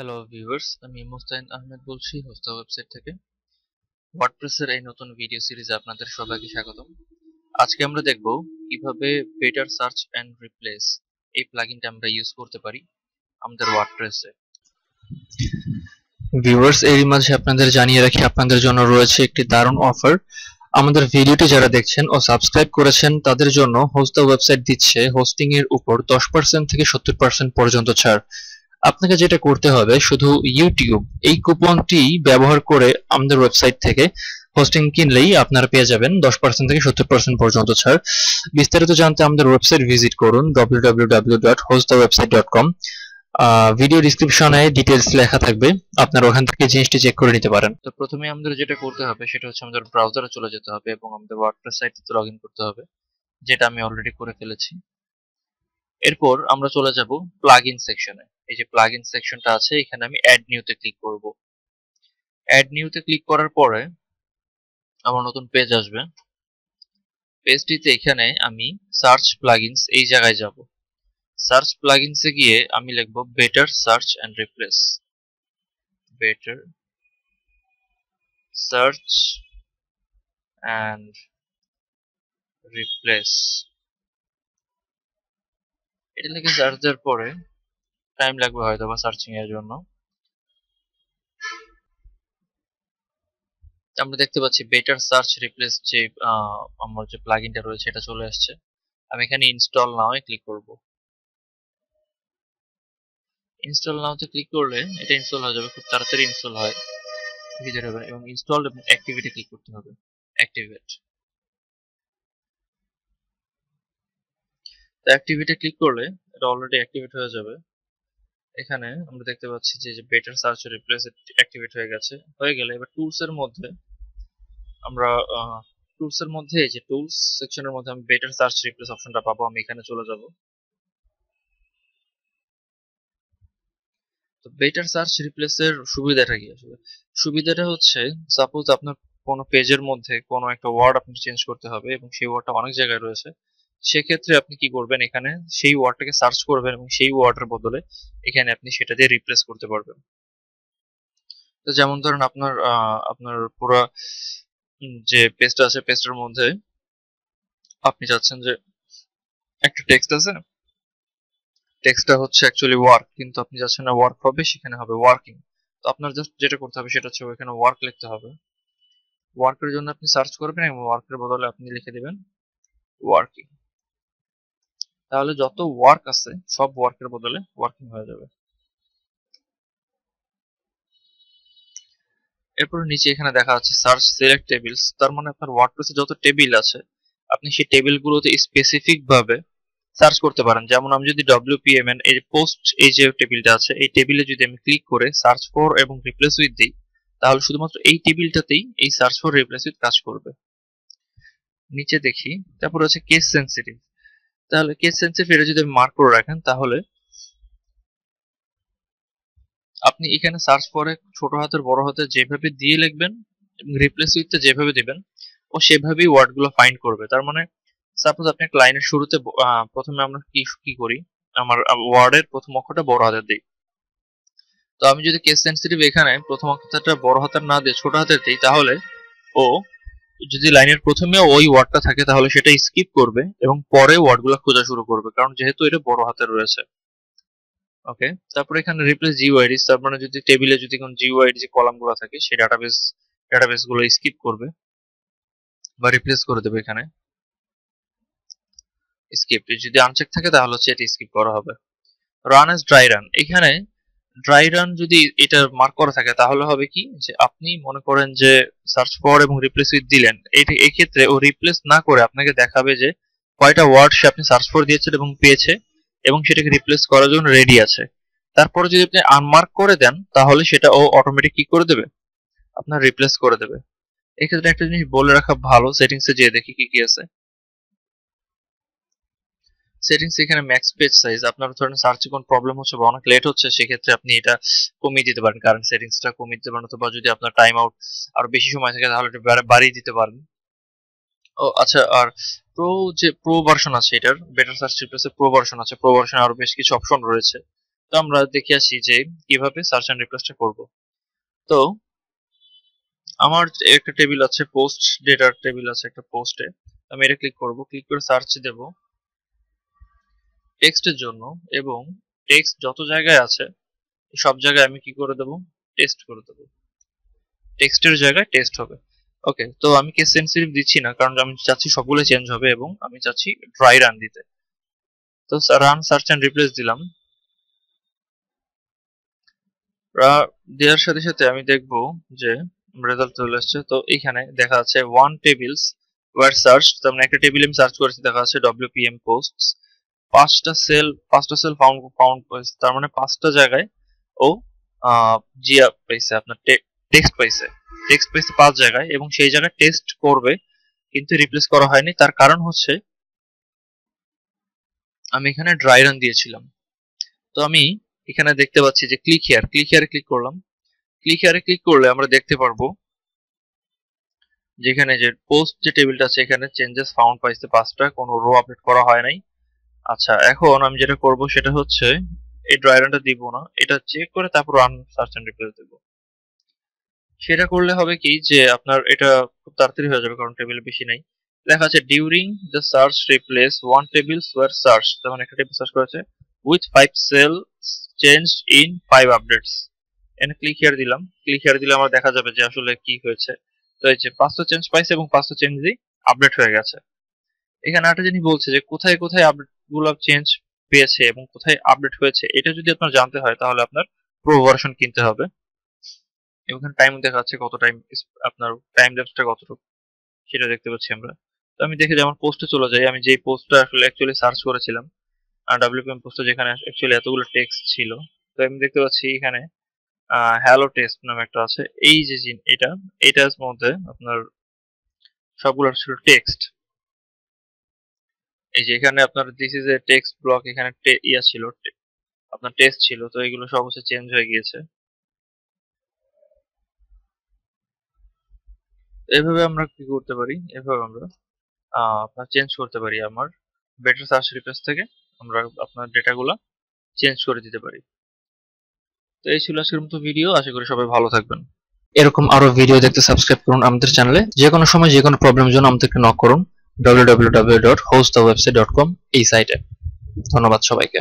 Hello viewers, আমি মুস্তাহিন আহমেদ বলছি হোস্টা website থেকে। ওয়ার্ডপ্রেসের এই নতুন ভিডিও সিরিজে আপনাদের সবাইকে স্বাগতম। আজকে আমরা দেখব কিভাবে বেটার সার্চ অ্যান্ড রিপ্লেস এই প্লাগইনটা আমরা ইউজ করতে পারি আমাদের ওয়ার্ডপ্রেসে। ভিউয়ার্স, এরই মাঝে আপনাদের জানিয়ে রাখি আপনাদের জন্য রয়েছে একটি দারুণ অফার। আমাদের ভিডিওটি যারা দেখছেন ও সাবস্ক্রাইব করেছেন তাদের জন্য হোস্টা ওয়েবসাইট দিচ্ছে হোস্টিং এর উপর 10% থেকে 70% পর্যন্ত ছাড়। আপনাকে যেটা করতে হবে শুধু ইউটিউব এই কুপনটি ব্যবহার করে আমাদের ওয়েবসাইট থেকে হোস্টিং কিনলেই আপনারা পেয়ে যাবেন 10% থেকে 70% পর্যন্ত ছাড়। বিস্তারিত জানতে আমাদের ওয়েবসাইট ভিজিট করুন www.hostthewebsite.com। ভিডিও ডিসক্রিপশনে ডিটেলস লেখা থাকবে, আপনারা ওখান থেকে জিনিসটি চেক করে নিতে পারেন। তো প্রথমে আমাদের যেটা করতে হবে সেটা হচ্ছে আমাদের ব্রাউজারে চলে যেতে হবে এবং আমাদের ওয়ার্ডপ্রেস সাইটে লগ ইন করতে হবে, যেটা আমি অলরেডি করে ফেলেছি। এরপর আমরা চলে যাব প্লাগইন সেকশনে। এই যে প্লাগইন সেকশনটা আছে, এখানে আমি অ্যাড নিউতে ক্লিক করব। অ্যাড নিউতে ক্লিক করার পরে আমার নতুন পেজ আসবে। পেজটিতে এখানে আমি সার্চ প্লাগইনস এই জায়গায় যাব। সার্চ প্লাগইনসে গিয়ে আমি লিখব better search and replace. Better search and replace এটা লিখে সার্চ দেওয়ার পরে টাইম লাগবে হয়তো বা সার্চিং এর জন্য। আমরা দেখতে পাচ্ছি বেটার সার্চ রিপ্লেস যে আমার যে প্লাগইনটা রয়েছে এটা চলে আসছে। আমি এখানে ইনস্টল নাও এ ক্লিক করব। ইনস্টল নাওতে ক্লিক করলে এটা ইনস্টল হয়ে যাবে, খুব তাড়াতাড়ি ইনস্টল হয় ভিতরে হবে। এবং ইনস্টল এবং অ্যাক্টিভেটে ক্লিক করতে হবে। অ্যাক্টিভেট, তো অ্যাক্টিভেটে ক্লিক করলে এটা অলরেডি অ্যাক্টিভেট হয়ে যাবে। এখানে আমরা দেখতে পাচ্ছি যে বেটার সার্চ রিপ্লেস অ্যাক্টিভেট হয়ে গেছে। হয়ে গেলে এবার টুলস এর মধ্যে আমরা টুলস এর মধ্যে এই যে টুলস সেকশনের মধ্যে আমি বেটার সার্চ রিপ্লেস অপশনটা পাবো। আমি এখানে চলে যাব। তো বেটার সার্চ রিপ্লেসের সুবিধাটা কি আসলে? সুবিধাটা হচ্ছে সাপোজ আপনার কোনো পেজের মধ্যে কোনো একটা ওয়ার্ড আপনাকে চেঞ্জ করতে হবে এবং সেই ওয়ার্ডটা অনেক জায়গায় রয়েছে। সেক্ষেত্রে আপনি কি করবেন, এখানে সেই ওয়ার্ডটাকে সার্চ করবেন এবং সেই ওয়ার্ডের বদলে এখানে আপনি সেটা দিয়ে রিপ্লেস করতে পারবেন। তো যেমন ধরেন আপনার আপনার পুরো যে পেজটা আছে পেজটার মধ্যে আপনি চাচ্ছেন যে একটা টেক্সট আছে, টেক্সটটা হচ্ছে অ্যাকচুয়ালি ওয়ার্ক, কিন্তু আপনি চাচ্ছেন না ওয়ার্ক হবে, সেখানে হবে ওয়ার্কিং। তো আপনার জাস্ট যেটা করতে হবে সেটা হচ্ছে ওখানে ওয়ার্ক লিখতে হবে। ওয়ার্কের জন্য আপনি সার্চ করবেন এবং ওয়ার্কের বদলে আপনি লিখে দিবেন ওয়ার্কিং। তাহলে যত ওয়ার্ক আছে সব ওয়ার্কের বদলে ওয়ার্কিং হয়ে যাবে। এরপর নিচে এখানে দেখা যাচ্ছে সার্চ সিলেক্ট টেবিলস, তার মানে আপনার ওয়ার্ডপ্রেসে যত টেবিল আছে আপনি সেই টেবিলগুলোতে স্পেসিফিক ভাবে সার্চ করতে পারেন। যেমন আমি যদি WPMN এই যে পোস্ট এই যে টেবিলটা আছে এই টেবিলে যদি আমি ক্লিক করে সার্চ ফর এবং রিপ্লেস উইথ দিই, তাহলে শুধুমাত্র এই টেবিলটাতেই এই সার্চ ফর রিপ্লেস উইথ কাজ করবে। নিচে দেখি, তারপর হচ্ছে কেস সেন্সিটিভ। তাহলে কেস সেন্সিটিভ এটা যদি মার্ক করে রাখেন তাহলে আপনি এখানে সার্চ ফরে ছোট হাতের বড় হাতের যেভাবে দিয়ে লিখবেন এবং রিপ্লেস উইথ যেভাবে দিবেন ও সেভাবেই ওয়ার্ডগুলো ফাইন্ড করবে। তার মানে সাপোজ আপনি একটা লাইনের শুরুতে প্রথমে আমরা কি কি করি, আমার ওয়ার্ডের প্রথম অক্ষরটা বড় হাতের দিই। তো আমি যদি কেস সেন্সিটিভ এখানে প্রথম অক্ষরটা বড় হাতের না দিয়ে ছোট হাতের দিই, তাহলে ও যদি লাইনের প্রথমে ওই ওয়ার্ডটা থাকে তাহলে সেটা স্কিপ করবে এবং পরে ওয়ার্ডগুলো খোঁজা শুরু করবে, কারণ যেহেতু এটা বড় হাতের রয়েছে। ওকে, তারপরে এখানে রিপ্লেস জিওআইডিস, তার মানে যদি টেবিলে যদি কোন জিওআইডি যে কলামগুলো থাকে সেই ডাটাবেস গুলো স্কিপ করবে বা রিপ্লেস করে দেবে। এখানে স্কিপ যদি আনচেক থাকে তাহলে হচ্ছে এটা স্কিপ করা হবে। রান এস ড্রাই রান, এখানে ড্রাই রান যদি এটা মার্ক করা থাকে তাহলে হবে কি যে আপনি মনে করেন যে সার্চ ফর এবং রিপ্লেস উইথ দিলেন, এটা এই ক্ষেত্রে ও রিপ্লেস না করে আপনাকে দেখাবে যে কয়টা ওয়ার্ড সে আপনি সার্চ ফর দিয়েছেন এবং পেয়েছে এবং সেটাকে রিপ্লেস করার জন্য রেডি আছে। তারপরে যদি আপনি আনমার্ক করে দেন তাহলে সেটা ও অটোমেটিক কি করে দেবে, আপনার রিপ্লেস করে দেবে। এক্ষেত্রে একটা জিনিস বলে রাখা ভালো, সেটিংসে যেয়ে দেখি কি কি আছে। সেটিংস এখানে ম্যাক্স পেজ সাইজ, আপনার ধরেন সার্চে কোন প্রবলেম হচ্ছে বা অনেক লেট হচ্ছে সেক্ষেত্রে আপনি এটা কমিয়ে দিতে পারেন, কারণ সেটিংসটা কমিয়ে দিতে পারেন, অথবা যদি আপনার টাইম আউট আরো বেশি সময় থাকে তাহলে এটা বাড়িয়ে দিতে পারেন। ও আচ্ছা, আর প্রো যে প্রো ভার্সন আছে এটার বেটার সার্চ রিপ্লেসের প্রো ভার্সন আছে, প্রো ভার্সনে আরো বেশ কিছু অপশন রয়েছে। তো আমরা দেখে আসি যে কিভাবে সার্চ এন্ড রিপ্লেসটা করব। তো আমার একটা টেবিল আছে, পোস্ট ডেটার টেবিল আছে একটা পোস্টে। আমি এটা ক্লিক করব, ক্লিক করে সার্চ দেব টেক্সটের জন্য, এবং টেক্সট যত জায়গায় আছে সব জায়গায় আমি কি করে দেব, টেস্ট করে দেব। টেক্সটের জায়গায় টেস্ট হবে। ওকে, তো আমি কেস সেনসিটিভ দিচ্ছি না, কারণ আমি চাচ্ছি সবগুলো চেঞ্জ হবে এবং আমি চাচ্ছি ড্রাই রান দিতে। তো রান সার্চ এন্ড রিপ্লেস দিলাম। দেওয়ার সাথে সাথে আমি দেখব যে রেজাল্ট চলে আসছে। তো এখানে দেখা যাচ্ছে ওয়ান টেবিলস ওয়ার সার্চ, তার মানে একটা টেবিল আমি সার্চ করেছি, দেখা যাচ্ছে WPM পোস্টস, পাঁচটা সেল ফাউন্ড পাইছে, তার মানে 5টা জায়গায় ও জিয়া পাইছে, আপনার টেক্সট পাইছে, টেক্সট পাইছে 5 জায়গায়, এবং সেই জায়গায় টেস্ট করবে কিন্তু রিপ্লেস করা হয়নি। তার কারণ হচ্ছে আমি এখানে ড্রাই রান দিয়েছিলাম। তো আমি এখানে দেখতে পাচ্ছি যে ক্লিক হিয়ারে ক্লিক করলাম। ক্লিক হিয়ারে ক্লিক করলে আমরা দেখতে পারবো যেখানে যে পোস্ট যে টেবিলটা আছে এখানে চেঞ্জেস ফাউন্ড পাইছে 5টা, কোনো রো আপডেট করা হয় নাই। আচ্ছা, এখন আমি যেটা করব সেটা হচ্ছে এই ড্রাই রানটা দিব না, এটা চেক করে তারপর রান সার্চ এন্ড রিপ্লেস দেব। সেটা করলে হবে কি যে আপনার এটা খুব তাড়াতাড়ি হয়ে যাবে, কারণ টেবিল বেশি নাই। দেখা যাচ্ছে during the search replace one tables were search, তার মানে একটা টেবিল সার্চ করেছে with 5 cells changed in 5 updates. এখানে ক্লিক হিয়ার দিলাম, ক্লিক হিয়ার দিলে আমার দেখা যাবে যে আসলে কি হয়েছে। তো এই যে 5টা চেঞ্জ পাইছে এবং 5টা চেঞ্জই আপডেট হয়ে গেছে। এখানে একটা জিনিস বলছে যে কোথায় কোথায় আপডেট গুলো চেঞ্জ পেয়েছে এবং কোথায় আপডেট হয়েছে, এটা যদি আপনার জানতে হয় তাহলে আপনার প্রো ভার্সন কিনতে হবে। এখানে টাইম দেখাচ্ছে কত টাইম, আপনার টাইম ল্যাপসটা কতটুকু সেটা দেখতে পাচ্ছি আমরা। তো আমি দেখে যে আমার পোস্টে চলে যাই, আমি যে পোস্টটা আসলে অ্যাকচুয়ালি সার্চ করেছিলাম, আর WPM পোস্টে যেখানে অ্যাকচুয়ালি এতগুলো টেক্সট ছিল, তো আমি দেখতে পাচ্ছি এখানে হ্যালো টেস্ট নামে একটা আছে। এই যে এটার মধ্যে আপনার সবগুলো ছিল টেক্সট। এই যে এখানে আপনার this is a text block, এখানে ইয়া ছিল, আপনার টেস্ট ছিল, তো এগুলো সব হচ্ছে চেঞ্জ হয়ে গিয়েছে। এভাবে আমরা কি করতে পারি, এভাবে আমরা আপনার চেঞ্জ করতে পারি। আমার বেটার সার্চ রিপ্লেস থেকে আমরা আপনার ডেটাগুলো চেঞ্জ করে দিতে পারি। তো এই ছিল আজকের মতো ভিডিও, আশা করি সবাই ভালো থাকবেন। এরকম আরো ভিডিও দেখতে সাবস্ক্রাইব করুন আমাদের চ্যানেলে। যে কোনো সময় যে কোনো প্রবলেমের জন্য আমাদেরকে নক করুন www.hostthewebsite.com এই সাইটে। ধন্যবাদ সবাইকে।